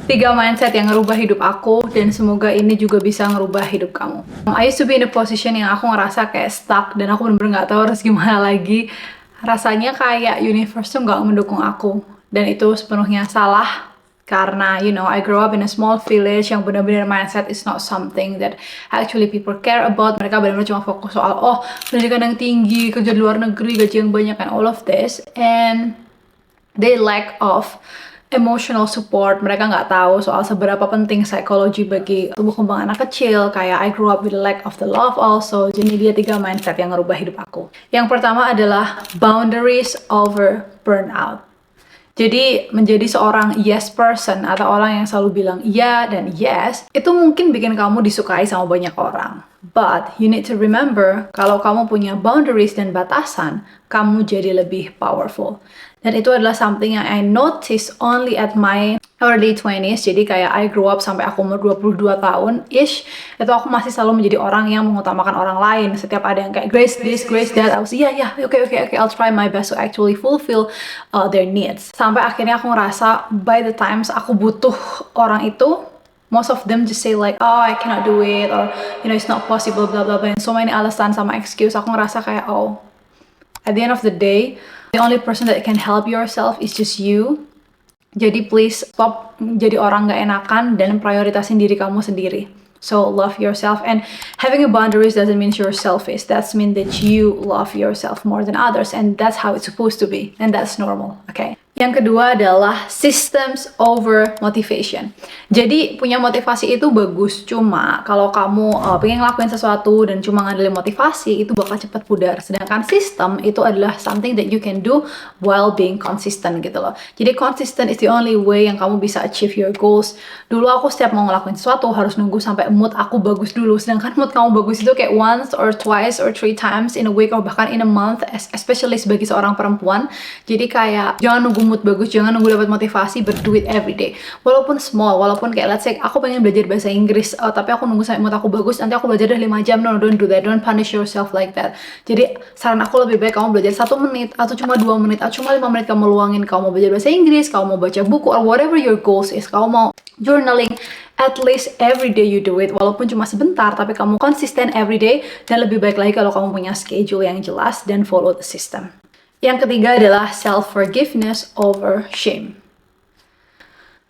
3 mindset yang ngerubah hidup aku, dan semoga ini juga bisa ngerubah hidup kamu. I used to be in a position yang aku ngerasa kayak stuck, dan aku bener-bener gak tahu harus gimana lagi. Rasanya kayak universe tuh gak mendukung aku, dan itu sepenuhnya salah. Karena, I grew up in a small village yang benar-benar mindset is not something that actually people care about. Mereka benar-benar cuma fokus soal, pendidikan yang tinggi, kerja di luar negeri, gaji yang banyak, and all of this. And they lack of emotional support. Mereka nggak tahu soal seberapa penting psikologi bagi tumbuh kembang anak kecil. Kayak I grew up with the lack of the love also. Jadi dia 3 mindset yang ngerubah hidup aku. Yang pertama adalah boundaries over burnout. Jadi menjadi seorang yes person atau orang yang selalu bilang iya dan yes, itu mungkin bikin kamu disukai sama banyak orang. But you need to remember, kalau kamu punya boundaries dan batasan, kamu jadi lebih powerful. Dan itu adalah something yang I notice only at my early 20s. Jadi kayak I grew up sampai aku umur 22 tahun-ish, itu aku masih selalu menjadi orang yang mengutamakan orang lain. Setiap ada yang kayak Grace this, Grace that, I was okay, I'll try my best to actually fulfill their needs. Sampai akhirnya aku ngerasa by the times aku butuh orang itu, most of them just say like, oh I cannot do it, or it's not possible, blah blah blah, and so many alasan sama excuse. Aku ngerasa kayak, at the end of the day, the only person that can help yourself is just you. Jadi please stop jadi orang gak enakan dan prioritasin diri kamu sendiri. So love yourself, and having a boundaries doesn't mean you're selfish. That means that you love yourself more than others, and that's how it's supposed to be, and that's normal, okay? Yang kedua adalah systems over motivation. Jadi punya motivasi itu bagus, cuma kalau kamu pengen ngelakuin sesuatu dan cuma ngandelin motivasi, itu bakal cepat pudar. Sedangkan sistem itu adalah something that you can do while being consistent gitu loh. Jadi consistent is the only way yang kamu bisa achieve your goals. Dulu aku setiap mau ngelakuin sesuatu harus nunggu sampai mood aku bagus dulu. Sedangkan mood kamu bagus itu kayak once or twice or 3 times in a week or bahkan in a month, especially sebagai seorang perempuan. Jadi kayak jangan nunggu mood bagus, jangan nunggu dapat motivasi, but do it every day. Walaupun small, walaupun kayak let's say aku pengen belajar bahasa Inggris, tapi aku nunggu sampai mood aku bagus, nanti aku belajar dah 5 jam. No, don't do that, don't punish yourself like that. Jadi saran aku lebih baik kamu belajar 1 menit, atau cuma 2 menit, atau cuma 5 menit kamu luangin. Kamu mau belajar bahasa Inggris, kamu mau baca buku, or whatever your goals is, kamu mau journaling, at least every day you do it, walaupun cuma sebentar, tapi kamu konsisten every day. Dan lebih baik lagi kalau kamu punya schedule yang jelas dan follow the system. Yang ketiga adalah self-forgiveness over shame.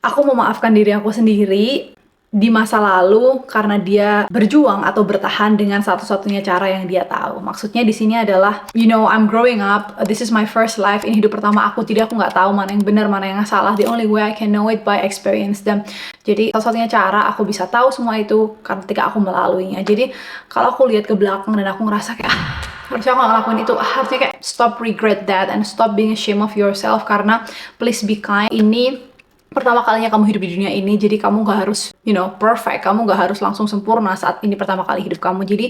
Aku memaafkan diri aku sendiri di masa lalu karena dia berjuang atau bertahan dengan satu-satunya cara yang dia tahu. Maksudnya di sini adalah, I'm growing up, this is my first life, ini hidup pertama aku, jadi aku nggak tahu mana yang benar, mana yang salah. The only way I can know it by experience them. Jadi satu-satunya cara aku bisa tahu semua itu karena ketika aku melaluinya. Jadi kalau aku lihat ke belakang dan aku ngerasa kayak, harusnya aku gak ngelakuin itu, harusnya kayak stop regret that and stop being ashamed of yourself. Karena please be kind, ini pertama kalinya kamu hidup di dunia ini, jadi kamu gak harus perfect, kamu gak harus langsung sempurna saat ini pertama kali hidup kamu. Jadi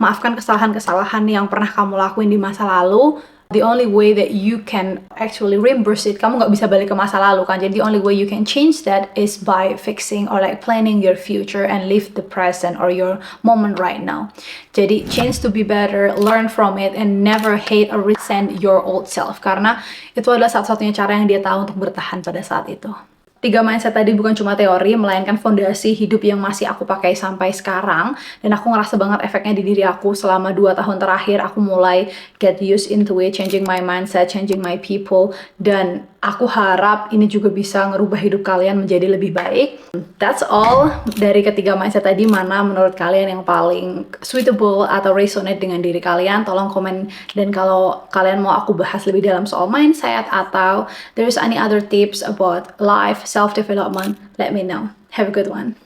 maafkan kesalahan-kesalahan yang pernah kamu lakuin di masa lalu. The only way that you can actually reimburse it, kamu nggak bisa balik ke masa lalu kan, jadi the only way you can change that is by fixing or like planning your future and live the present or your moment right now. Jadi change to be better, learn from it, and never hate or resent your old self, karena itu adalah satu-satunya cara yang dia tahu untuk bertahan pada saat itu. 3 mindset tadi bukan cuma teori, melainkan fondasi hidup yang masih aku pakai sampai sekarang. Dan aku ngerasa banget efeknya di diri aku selama 2 tahun terakhir. Aku mulai get used into it, changing my mindset, changing my people. Dan aku harap ini juga bisa ngerubah hidup kalian menjadi lebih baik. That's all dari ketiga mindset tadi. Mana menurut kalian yang paling suitable atau resonate dengan diri kalian? Tolong komen. Dan kalau kalian mau aku bahas lebih dalam soal mindset, atau there's any other tips about life, self-development, let me know. Have a good one.